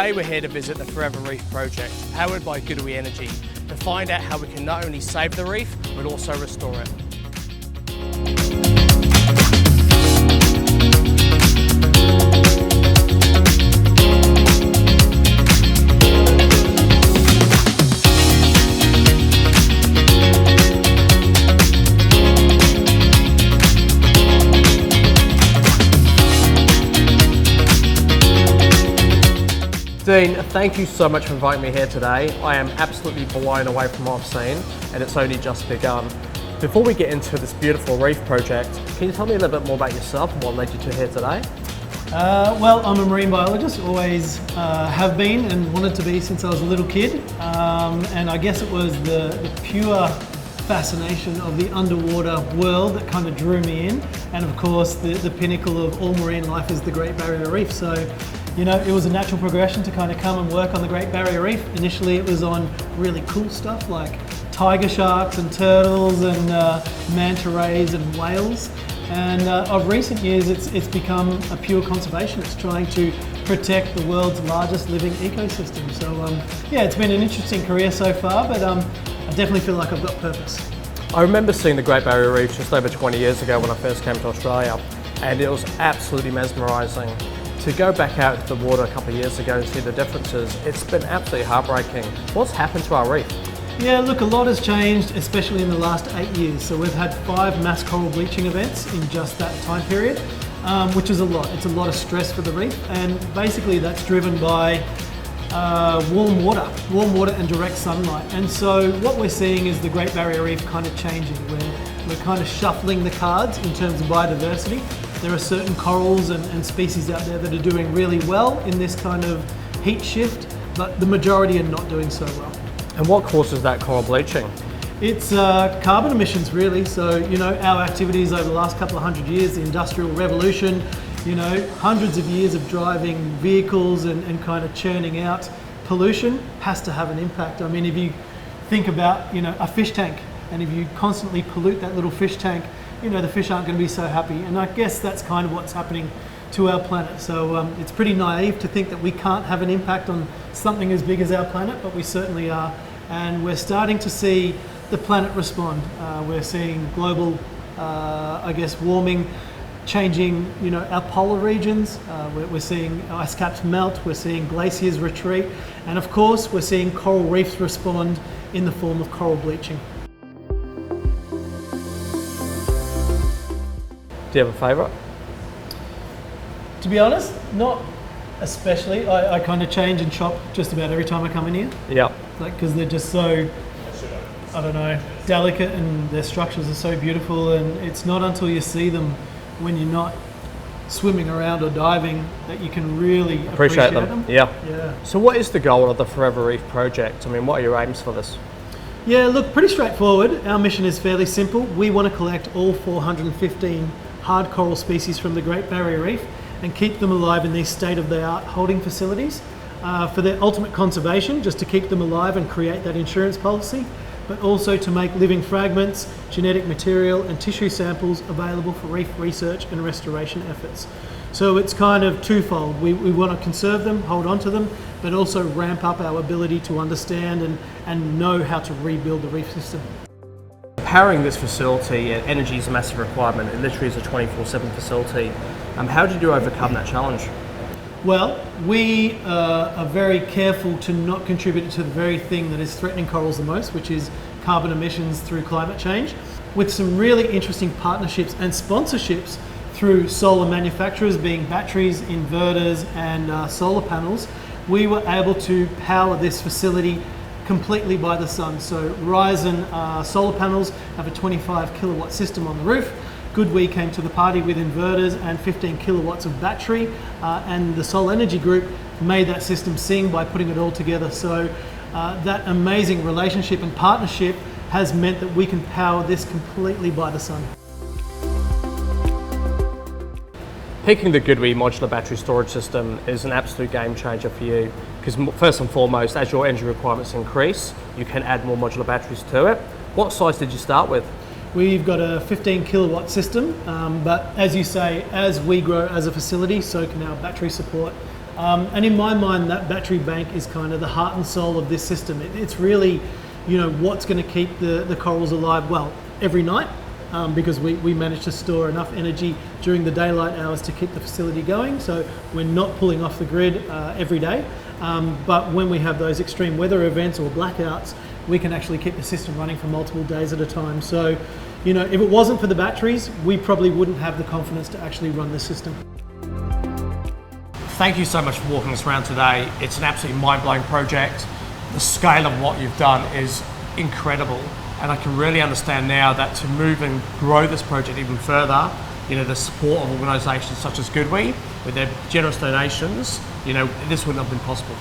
Today we're here to visit the Forever Reef project, powered by GoodWe Energy, to find out how we can not only save the reef, but also restore it. Dean, thank you so much for inviting me here today. I am absolutely blown away from what I've seen, and it's only just begun. Before we get into this beautiful reef project, can you tell me a little bit more about yourself and what led you to here today? Well, I'm a marine biologist, always have been and wanted to be since I was a little kid. And I guess it was the pure fascination of the underwater world that kind of drew me in. And of course, the pinnacle of all marine life is the Great Barrier Reef. So, you know, it was a natural progression to kind of come and work on the Great Barrier Reef. Initially, it was on really cool stuff like tiger sharks and turtles and manta rays and whales. And of recent years, it's become a pure conservationist, trying to protect the world's largest living ecosystem. So yeah, it's been an interesting career so far, but I definitely feel like I've got purpose. I remember seeing the Great Barrier Reef just over 20 years ago when I first came to Australia, and it was absolutely mesmerising. To go back out into the water a couple of years ago and see the differences, it's been absolutely heartbreaking. What's happened to our reef? Yeah, look, a lot has changed, especially in the last 8 years. So we've had 5 mass coral bleaching events in just that time period, which is a lot. It's a lot of stress for the reef, and basically that's driven by warm water and direct sunlight. And so what we're seeing is the Great Barrier Reef kind of changing. We're kind of shuffling the cards in terms of biodiversity. There are certain corals and species out there that are doing really well in this kind of heat shift, but the majority are not doing so well. And what causes that coral bleaching? It's carbon emissions, really. So, you know, our activities over the last couple of 100 years, the Industrial Revolution, you know, hundreds of years of driving vehicles and kind of churning out pollution has to have an impact. I mean, if you think about, you know, a fish tank, and if you constantly pollute that little fish tank, you know, the fish aren't going to be so happy. And I guess that's kind of what's happening to our planet. So it's pretty naive to think that we can't have an impact on something as big as our planet, but we certainly are. And we're starting to see the planet respond. We're seeing global, I guess, warming, changing, you know, our polar regions. We're seeing ice caps melt, we're seeing glaciers retreat, and of course, we're seeing coral reefs respond in the form of coral bleaching. Do you have a favourite? To be honest, not especially. I kind of change and shop just about every time I come in here. Yeah. Like, because they're just so, I don't know, delicate, and their structures are so beautiful, and it's not until you see them when you're not swimming around or diving that you can really appreciate them. Yeah. Yeah. So what is the goal of the Forever Reef project? I mean, what are your aims for this? Yeah, look, pretty straightforward. Our mission is fairly simple. We want to collect all 415 hard coral species from the Great Barrier Reef and keep them alive in these state-of-the-art holding facilities for their ultimate conservation, just to keep them alive and create that insurance policy, but also to make living fragments, genetic material and tissue samples available for reef research and restoration efforts. So it's kind of twofold. We want to conserve them, hold on to them, but also ramp up our ability to understand and know how to rebuild the reef system. Powering this facility, energy is a massive requirement. It literally is a 24/7 facility. How did you overcome that challenge? Well, we are very careful to not contribute to the very thing that is threatening corals the most, which is carbon emissions through climate change, with some really interesting partnerships and sponsorships through solar manufacturers, being batteries, inverters and solar panels. We were able to power this facility completely by the sun. So Ryzen solar panels have a 25 kilowatt system on the roof. GoodWe came to the party with inverters and 15 kilowatts of battery, and the Solar Energy Group made that system sing by putting it all together. So that amazing relationship and partnership has meant that we can power this completely by the sun. Picking the GoodWe modular battery storage system is an absolute game changer for you, because first and foremost, as your energy requirements increase, you can add more modular batteries to it. What size did you start with? We've got a 15 kilowatt system, but as you say, as we grow as a facility, so can our battery support. And in my mind, that battery bank is kind of the heart and soul of this system. It's really, what's going to keep the corals alive, well, every night, because we manage to store enough energy during the daylight hours to keep the facility going. So we're not pulling off the grid every day. But when we have those extreme weather events or blackouts, we can actually keep the system running for multiple days at a time. So, if it wasn't for the batteries, we probably wouldn't have the confidence to actually run the system. Thank you so much for walking us around today. It's an absolutely mind-blowing project. The scale of what you've done is incredible. And I can really understand now that to move and grow this project even further, the support of organisations such as GoodWe, with their generous donations, this wouldn't have been possible.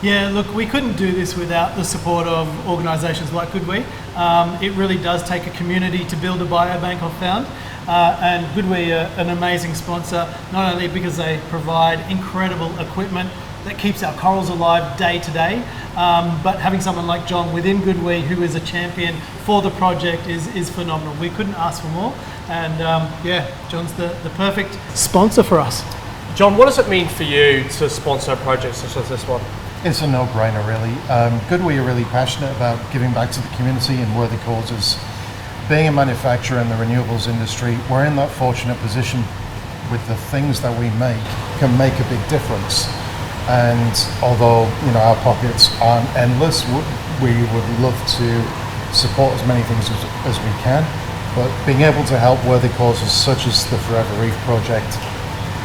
Yeah, look, we couldn't do this without the support of organisations like GoodWe. It really does take a community to build a biobank, I've found. And GoodWe are an amazing sponsor, not only because they provide incredible equipment that keeps our corals alive day to day, but having someone like John within GoodWe who is a champion for the project is phenomenal. We couldn't ask for more, and John's the perfect sponsor for us. John, what does it mean for you to sponsor a project such as this one? It's a no-brainer, really. GoodWe are really passionate about giving back to the community and worthy causes. Being a manufacturer in the renewables industry, we're in that fortunate position with the things that we can make a big difference. And although our pockets aren't endless, we would love to support as many things as we can. But being able to help worthy causes such as the Forever Reef project,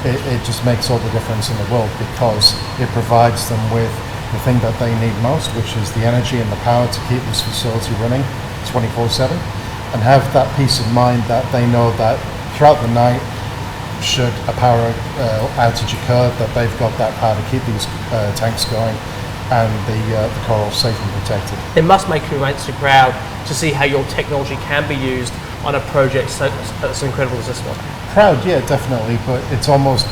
it just makes all the difference in the world, because it provides them with the thing that they need most, which is the energy and the power to keep this facility running 24/7, and have that peace of mind that they know that throughout the night, should a power outage occur, that they've got that power to keep these tanks going and the coral safe and protected. It must make you immensely proud to see how your technology can be used on a project as incredible as this one. Proud, yeah, definitely, but it's almost,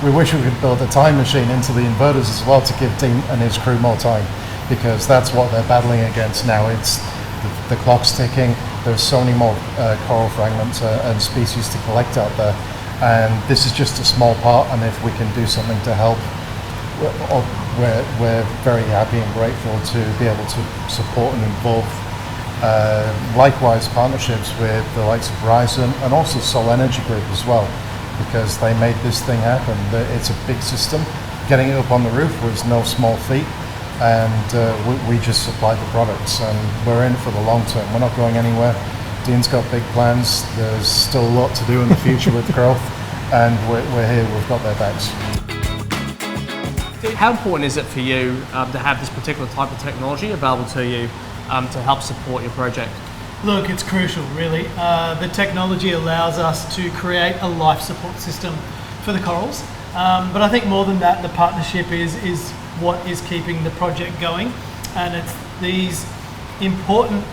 we wish we could build a time machine into the inverters as well to give Dean and his crew more time, because that's what they're battling against now. It's the clock's ticking. There's so many more coral fragments and species to collect out there, and this is just a small part, and if we can do something to help, we're very happy and grateful to be able to support and involve likewise partnerships with the likes of Horizon and also Sol Energy Group as well, because they made this thing happen. It's a big system. Getting it up on the roof was no small feat, and we just supplied the products, and we're in it for the long term. We're not going anywhere. Dean's got big plans. There's still a lot to do in the future with growth, and we're here. We've got their backs. How important is it for you to have this particular type of technology available to you to help support your project? Look, it's crucial, really. The technology allows us to create a life support system for the corals, but I think more than that, the partnership is what is keeping the project going, and it's these important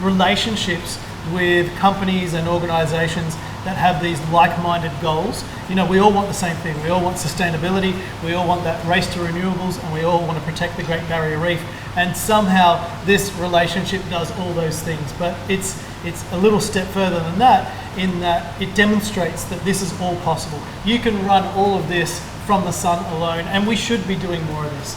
relationships with companies and organisations that have these like-minded goals. We all want the same thing. We all want sustainability. We all want that race to renewables, and we all want to protect the Great Barrier Reef. And somehow this relationship does all those things. But it's a little step further than that, in that it demonstrates that this is all possible. You can run all of this from the sun alone, and we should be doing more of this.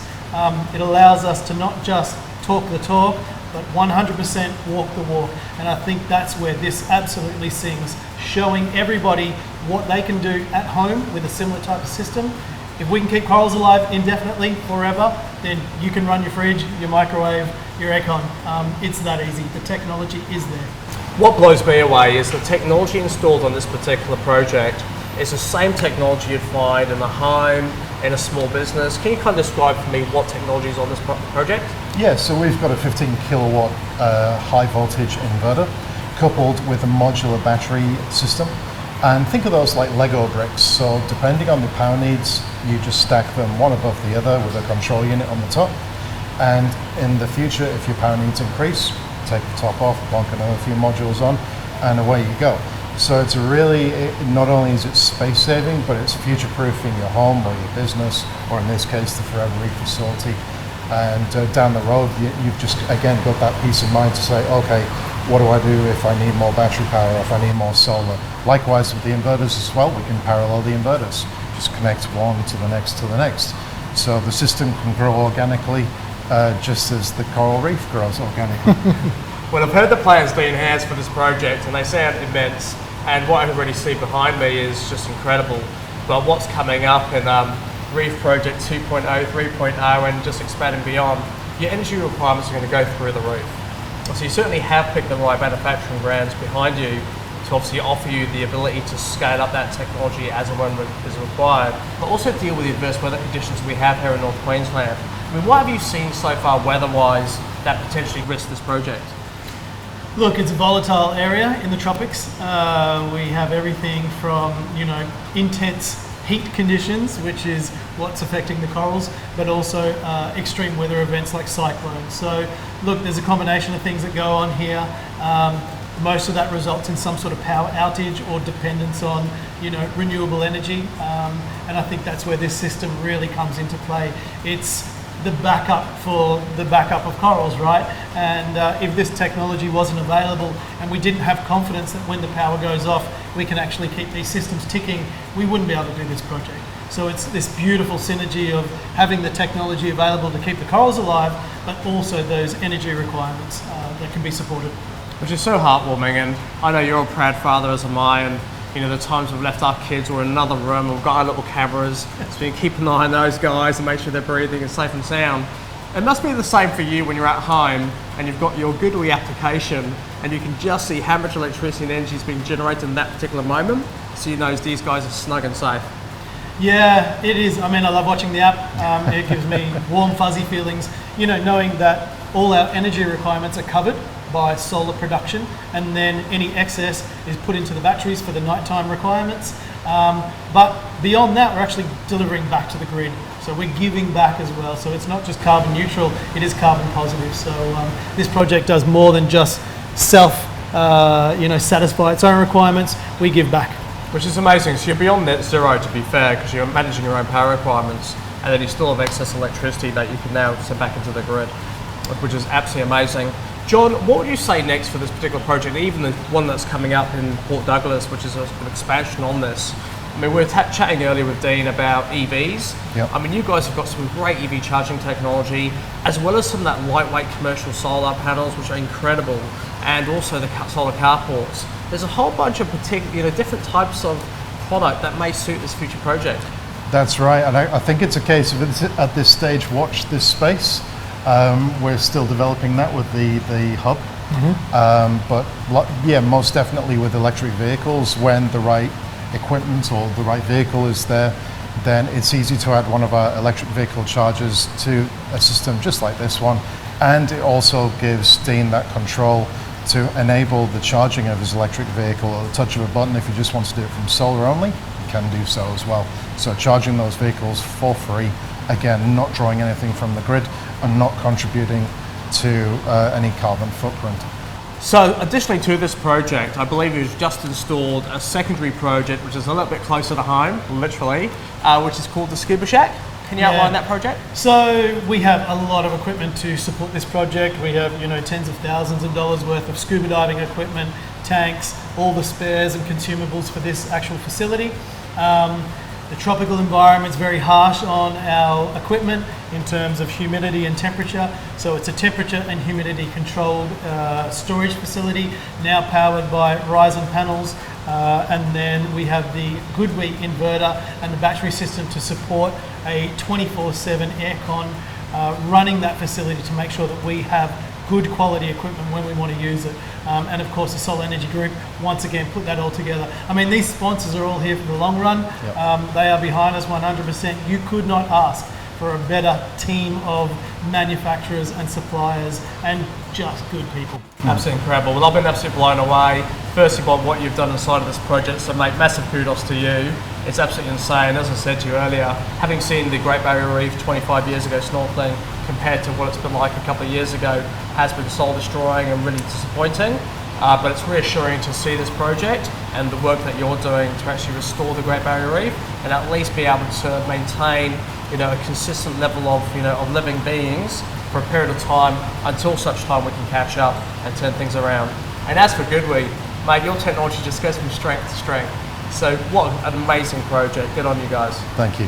It allows us to not just talk the talk, but 100% walk the walk. And I think that's where this absolutely sings, showing everybody what they can do at home with a similar type of system. If we can keep corals alive indefinitely, forever, then you can run your fridge, your microwave, your aircon. It's that easy. The technology is there. What blows me away is the technology installed on this particular project is the same technology you'd find in a home, in a small business. Can you kind of describe for me what technology is on this project? Yeah, so we've got a 15 kilowatt high voltage inverter coupled with a modular battery system. And think of those like Lego bricks. So depending on the power needs, you just stack them one above the other with a control unit on the top. And in the future, if your power needs increase, take the top off, plonk another few modules on, and away you go. So it's really, not only is it space saving, but it's future-proofing your home or your business, or in this case, the Forever Reef facility. And down the road, you've just, again, got that peace of mind to say, okay, what do I do if I need more battery power, if I need more solar? Likewise with the inverters as well, we can parallel the inverters. Just connect one to the next to the next. So the system can grow organically, just as the coral reef grows organically. Well, I've heard the plans being enhanced for this project and they sound immense, and what I can already see behind me is just incredible. But what's coming up in Reef Project 2.0, 3.0 and just expanding beyond, your energy requirements are going to go through the roof. So you certainly have picked the right manufacturing brands behind you to obviously offer you the ability to scale up that technology as and when it is required, but also deal with the adverse weather conditions we have here in North Queensland. I mean, what have you seen so far weather-wise that potentially risks this project? Look, it's a volatile area in the tropics. We have everything from, intense heat conditions, which is what's affecting the corals, but also extreme weather events like cyclones. So look, there's a combination of things that go on here. Most of that results in some sort of power outage or dependence on, renewable energy. And I think that's where this system really comes into play. It's the backup for the backup of corals, right? And if this technology wasn't available and we didn't have confidence that when the power goes off, we can actually keep these systems ticking, we wouldn't be able to do this project. So it's this beautiful synergy of having the technology available to keep the corals alive, but also those energy requirements that can be supported. Which is so heartwarming, and I know you're a proud father as am I, and the times we've left our kids or in another room, we've got our little cameras, so we can keep an eye on those guys and make sure they're breathing and safe and sound. It must be the same for you when you're at home and you've got your GoodWe application and you can just see how much electricity and energy is being generated in that particular moment, so you know these guys are snug and safe. Yeah, it is. I mean, I love watching the app. It gives me warm, fuzzy feelings, knowing that all our energy requirements are covered by solar production, and then any excess is put into the batteries for the nighttime requirements. But beyond that, we're actually delivering back to the grid. So we're giving back as well. So it's not just carbon neutral, it is carbon positive. So this project does more than just satisfy its own requirements. We give back. Which is amazing. So you're beyond net zero, to be fair, because you're managing your own power requirements, and then you still have excess electricity that you can now send back into the grid, which is absolutely amazing. John, what would you say next for this particular project, even the one that's coming up in Port Douglas, which is an expansion on this? I mean, we were chatting earlier with Dean about EVs. Yep. I mean, you guys have got some great EV charging technology, as well as some of that lightweight commercial solar panels, which are incredible, and also the solar carports. There's a whole bunch of different types of product that may suit this future project. That's right, and I think it's a case of at this stage, watch this space. We're still developing that with the hub, but most definitely with electric vehicles, when the right equipment or the right vehicle is there, then it's easy to add one of our electric vehicle chargers to a system just like this one, and it also gives Dean that control to enable the charging of his electric vehicle at the touch of a button. If you just want to do it from solar only, you can do so as well. So charging those vehicles for free, again, not drawing anything from the grid and not contributing to any carbon footprint. So additionally to this project, I believe you've just installed a secondary project which is a little bit closer to home, literally, which is called the Scuba Shack. Can you outline that project? So we have a lot of equipment to support this project. We have, tens of thousands of dollars worth of scuba diving equipment, tanks, all the spares and consumables for this actual facility. The tropical environment is very harsh on our equipment in terms of humidity and temperature. So it's a temperature and humidity controlled storage facility, now powered by Ryzen panels. And then we have the GoodWe inverter and the battery system to support a 24/7 aircon running that facility to make sure that we have good quality equipment when we want to use it. And of course the Solar Energy Group, once again, put that all together. I mean, these sponsors are all here for the long run. Yep. They are behind us 100%. You could not ask for a better team of manufacturers and suppliers and just good people. Absolutely incredible. Well, I've been absolutely blown away. Firstly, by what you've done inside of this project, so mate, massive kudos to you. It's absolutely insane. As I said to you earlier, having seen the Great Barrier Reef 25 years ago snorkeling compared to what it's been like a couple of years ago has been soul destroying and really disappointing. But it's reassuring to see this project and the work that you're doing to actually restore the Great Barrier Reef and at least be able to maintain a consistent level of of living beings for a period of time until such time we can catch up and turn things around. And as for GoodWe, mate, your technology just goes from strength to strength. So what an amazing project. Good on you guys. Thank you.